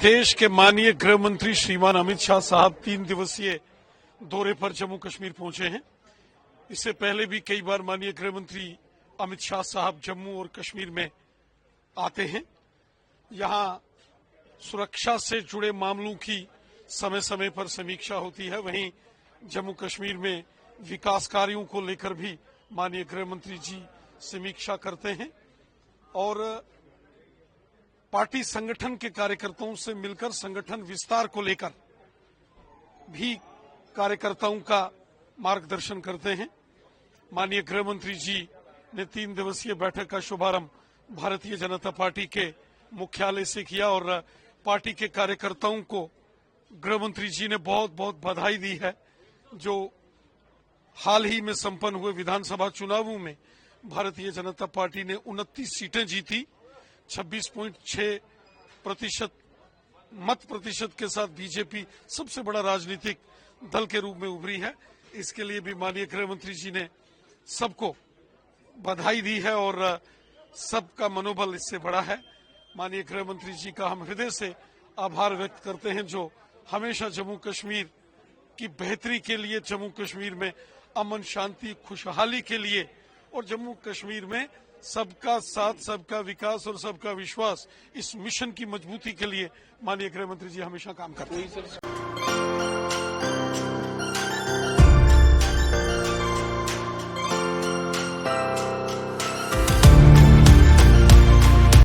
देश के माननीय गृह मंत्री श्रीमान अमित शाह साहब 3 दिवसीय दौरे पर जम्मू कश्मीर पहुंचे हैं। इससे पहले भी कई बार माननीय गृह मंत्री अमित शाह साहब जम्मू और कश्मीर में आते हैं। यहां सुरक्षा से जुड़े मामलों की समय समय पर समीक्षा होती है। वहीं जम्मू कश्मीर में विकास कार्यों को लेकर भी माननीय गृह मंत्री जी समीक्षा करते हैं और पार्टी संगठन के कार्यकर्ताओं से मिलकर संगठन विस्तार को लेकर भी कार्यकर्ताओं का मार्गदर्शन करते हैं। माननीय गृह मंत्री जी ने 3 दिवसीय बैठक का शुभारंभ भारतीय जनता पार्टी के मुख्यालय से किया और पार्टी के कार्यकर्ताओं को गृह मंत्री जी ने बहुत बहुत बधाई दी है। जो हाल ही में संपन्न हुए विधानसभा चुनावों में भारतीय जनता पार्टी ने 29 सीटें जीती, 26.6% मत प्रतिशत के साथ बीजेपी सबसे बड़ा राजनीतिक दल के रूप में उभरी है। इसके लिए भी माननीय गृह मंत्री जी ने सबको बधाई दी है और सबका मनोबल इससे बड़ा है। माननीय गृह मंत्री जी का हम हृदय से आभार व्यक्त करते हैं, जो हमेशा जम्मू कश्मीर की बेहतरी के लिए, जम्मू कश्मीर में अमन शांति खुशहाली के लिए और जम्मू कश्मीर में सबका साथ, सबका विकास और सबका विश्वास, इस मिशन की मजबूती के लिए माननीय गृह मंत्री जी हमेशा काम करते हैं।